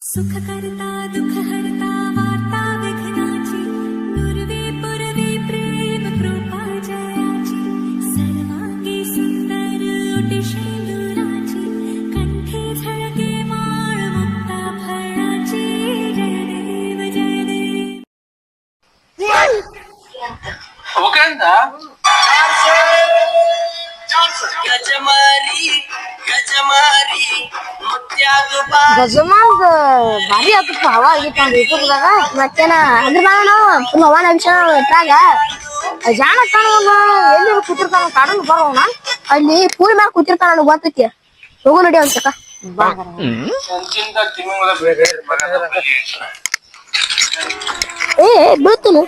सुख करता दुख हरता वार्ता विघ्नाची पूर्वे पुरवे प्रेम कृपा जयाची सर्वांगी सुंदर ओटी शेंदुराची कंठी झळके माळ मुक्ता फळाची जय देव जय देव. ಗಜಮಾನ್ದ ಭಾರಿ ಆತಪ್ಪ ಹವಾ ಆಗಿತ್ತು ಒಂದು ಯೂಟ್ಯೂಬ್ದಾಗ ಮತ್ತೇನ ಅದ್ರ ನಾವು ಫುಲ್ ಹವಾನ ವಿಷಯ ಇಟ್ಟಾಗ ಜಾಣ ಕಾಣುವಾಗ ಎಲ್ಲಿ ಕೂತಿರ್ತಾನ ಕಾಡಲ್ ಬರೋಣ ಅಲ್ಲಿ ಪೂಲ್ ಮ್ಯಾಲ ಕೂತಿರ್ತಾನ ನನಗೆ ಗೊತ್ತೈತಿ ಹೋಗು ನಡಿ ಒಂದ್ಸಕ ಏ ಬೀಳ್ತೀನಿ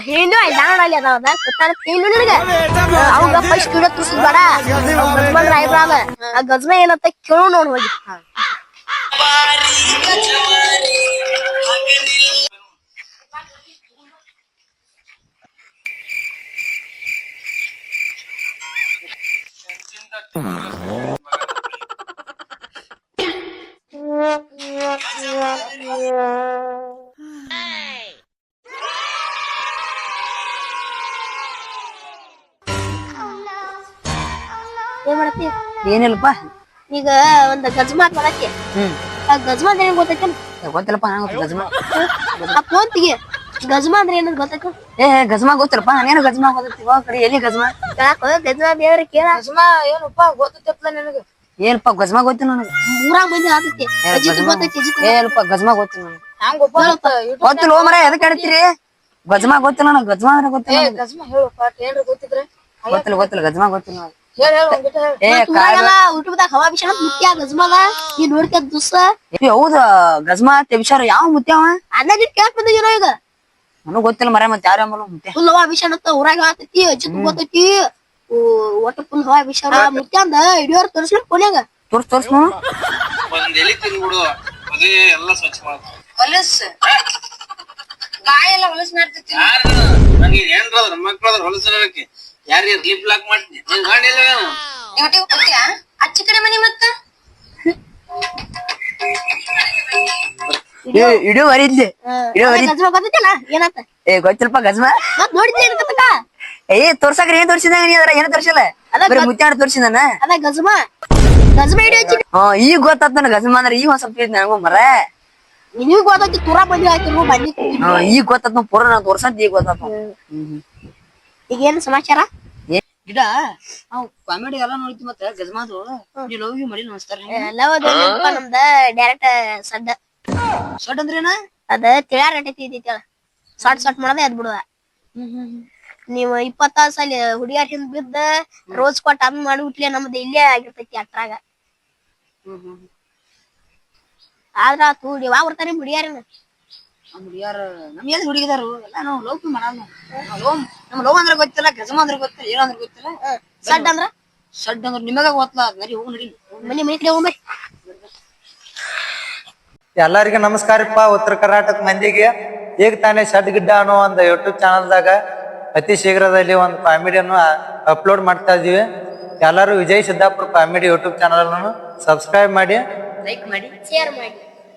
ಹಿಂಡು ದಾಣಲ್ಲಿ ಅದಾವ ಹಿಂಡು ನಿನಗೆ ಅವಾಗ ಫಸ್ಟ್ ವಿಡಿಯೋ ತೋರಿಸಿದ್ ಬೇಡ ಗಜ್ಮನ್ ರಾಯ್ಬ್ರಾಗ ಆ ಗಜ್ಮ ಏನಂತ ಕೇಳೋ ನೋಡ್ ಹೋಗಿ ಏನ್ ಮಾಡತ್ತಿ ಏನಿಲ್ಲಪ್ಪ ಈಗ ಒಂದ್ ಗಜ್ಮಾತ್ ಮಾಡತ್ತಿ ಆ ಗಜ್ಮಾ ಅಂದ್ರೆ ಏನ್ ಗೊತ್ತೈತಿ ಗೊತ್ತಿಲ್ಲಪ್ಪ ನಂಗೆ ಗಜ್ಮಾ ಆ ಫೋನ್ ತೆಗಿ ಗಜ್ಮಾ ಅಂದ್ರೆ ಏನಂತ ಗೊತ್ತೈತಿ ಏ ಗಜ್ಮಾ ಗೊತ್ತಿಲ್ಲಪ್ಪ ನಾನೇನು ಗಜ್ಮಾ ಗೊತ್ತೈತಿ ಕಡೆ ಎಲ್ಲಿ ಗಜ್ಮಾ ಗಜ್ಮಾ ಬೇರೆ ಕೇಳ ಗಜ್ಮಾ ಏನಪ್ಪ ಗೊತ್ತಿತ್ತಪ್ಪ ನನಗೆ ಏನಪ್ಪ ಗಜ್ಮಾ ಗೊತ್ತಿಲ್ಲ ನನಗೆ ಮೂರಾಗ ಮಂದಿ ಆತೈತಿ ಅಜಿತ್ ಗೊತ್ತೈತಿ ಏನಪ್ಪ ಗಜ್ಮಾ ಗೊತ್ತಿಲ್ಲ ನನಗೆ ಗೊತ್ತಿಲ್ಲ ಮರ ಎದಕ್ಕೆ ಹೇಳ್ತೀರಿ ಗಜ್ಮಾ ಗೊತ್ತಿಲ್ಲ ನನಗೆ ಗಜ್ಮಾ ಅಂದ್ರೆ ಗೊತ್ತಿಲ್ಲ ಗಜ್ಮಾ ಹೇಳಪ್ಪ ಏನ್ರ ಗೊತ್ತಿದ್ರೆ ಗೊತ್ತಿಲ್ಲ ಗಜ್ಮಾ ಗೊತ್ತಿಲ್ಲ ಯೂಟ್ಯೂಬ್ದಾಗ ಹವಾ ವಿಷಯ ಮುಖ್ಯ ಗಜ್ಮಾದ ನೀ ನೋಡ್ಕ ದುಸ್ಸ ಹೌದ ಗಜ್ಮಾ ವಿಚಾರ ಯಾವ ಮುತ್ಯಾವ ಅನ್ನ ಕೇಳಕ್ ಬಂದಿರೋ ಈಗ ನನಗ್ ಗೊತ್ತಿಲ್ಲ ಮರ ಮತ್ತೆ ಯಾರ ಮುತ್ಯ ಫುಲ್ ಹವಾ ವಿಷಯ ಅಂತ ಊರಾಗ ಆತೈತಿ ಅಜಿತ್ ಗೊತ್ತೈತಿ ಒಟ್ಟ ಫುಲ್ ಹವಾ ವಿಷಯ ಮುಖ್ಯ ಅಂದ ಹಿಡಿಯೋರ್ ತೋರಿಸ್ಲಿ ಫೋನ್ಯಾಗ ತೋರ್ಸ್ ಒಂದ್ ಎಲಿ ತಿನ್ಬಿಡು ಅದೇ ಎಲ್ಲ ಸ್ವಚ್ಛ ಮಾಡ್ತಾರೆ. ಹೊಲಸ್ ಗಾಯ ಎಲ್ಲ ಹೊಲಸ್ ಮಾಡ್ತೈತಿ ಯಾರು ನಂಗೆ ಏನ್ರದ್ರ ಮಕ್ಳದ್ರ ಹೊಲಸಕ್ಕೆ ಯಾರು ಲಿಪ್ ಲಾಕ್ ಮಾಡ್ತೀನಿ ನೀನ್ ಗಾಡಿಲ್ಲ ಡ್ಯೂಟಿಗೆ ಹೋಗ್ತೀಯಾ ಅಚ್ಚ ಕಡೆ ಮನಿ ಮತ್ತ ಇಡು ವರಿದ್ಲಿ ಗಜ್ಮಾ ಗೊತ್ತೈತಿಲ್ಲ ಏನಂತ ಏ ಗೊತ್ತಿಲ್ಪ ಗಜ್ಮಾ ಮತ್ ನೋಡಿದ್ದೆ ಏನಂತ ಏ ತೋರ್ಸಕ್ರಿ ಏನ್ ತೋರ್ಸಿದ ನೀ ಅದ್ರ ಏನ್ ತೋರ್ಸಿಲ್ಲ ಬರೀ ಮುತ್ಯಾಡ ತೋರ್ಸಿದ ಅದ ಗಜ್ಮಾ ಹಿಡಿಯೋ ಹಚ್ಚಿ ಈಗ ಗೊತ್ತಾತ್ ನನ್ ಗಜ್ಮಾ ಅಂದ್ರೆ ಈಗ ಒಂದ್ ಸ್ವಲ್ಪ ನನಗೂ ಮರ ನಿನಗೂ ಗೊತ್ತೈತಿ ತುರಾ ಬಂದಿ ಆಯ್ತು ಬನ್ನಿ ಈಗ ಗೊತ್ತಾತ್ ಪೂರ ನಾ ತೋರ್ಸಂತ ಈಗ ಗೊತ್ತಾತ ಈಗ ಏನ್ ಸಮಾಚಾರ ಗಿಡ ನಾವು ಕಾಮಿಡಿ ಎಲ್ಲ ನೋಡಿದ್ವಿ ಮತ್ತೆ ಗಜ್ಮಾದು ನೀ ಲವ್ ಯು ಮಾಡಿ ನಮಸ್ಕಾರ ನಮ್ದ ಡೈರೆಕ್ಟ್ ಸಡ್ಡ ಸಡ್ ಅಂದ್ರೇನ ಅದ ತಿಳ್ಯಾರಟೈತಿ ಸಾಟ್ ಮಾಡದೆ ಅದ್ ಬಿಡುವ ನೀವು 20 ತಾಸ ಅಲ್ಲಿ ಹುಡುಗಿಯರ್ ಹಿಂದ್ ಬಿದ್ದ ರೋಸ್ ಕೊಟ್ಟ ಅಮ್ಮ ಮಾಡಿಬಿಟ್ಲೆ ನಮ್ದು ಇಲ್ಲೇ ಆಗಿರ್ತೈತಿ ಅಟ್ರಾಗ ಆದ್ರ ಆತು ಯಾವಾಗ ಬರ್ತಾನೆ ಹುಡುಗಿಯರನ್ನ ಹುಡುಗಿಯಾರ ನಮ್ ಏನ್ ಹುಡುಗಿದಾರು ಎಲ್ಲ ನಾವು ಲವ್ ಮಾಡಲ್ಲ ನಮ್ ಲವ್ ಅಂದ್ರೆ ಗೊತ್ತಿಲ್ಲ ಗಜಮ ಅಂದ್ರೆ ಗೊತ್ತಿಲ್ಲ ಏನಂದ್ರೆ ಗೊತ್ತಿಲ್ಲ ಸಡ್ ಅಂದ್ರ ಸಡ್ ಅಂದ್ರೆ ನಿಮಗ ಗೊತ್ತಲ್ಲ ನಡಿ ಹೋಗ್ ನಡಿ ಮನೆ ಕಡೆ ಹೋಗ್ಬೇ ಎಲ್ಲರಿಗೂ ನಮಸ್ಕಾರಪ್ಪ ಉತ್ತರ ಕರ್ನಾಟಕ ಮಂದಿಗೆ ಈಗ ತಾನೇ ಶಡ್ ಗಿಡ್ಡ ಅನ್ನೋ ಒಂದು ಯೂಟ್ಯೂಬ್ ಚಾನಲ್ದಾಗ ಅತಿ ಶೀಘ್ರದಲ್ಲಿ ಒಂದು ಕಾಮಿಡಿಯನ್ನು ಅಪ್ಲೋಡ್ ಮಾಡ್ತಾ ಇದೀವಿ. ಎಲ್ಲರೂ Vijay Siddapura comedy YouTube channel ಅನ್ನು ಸಬ್ಸ್ಕ್ರೈಬ್ ಮಾಡಿ ಲೈಕ್ ಮಾಡಿ ಶೇರ್ ಮಾಡಿ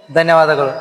ಧನ್ಯವಾದಗಳು.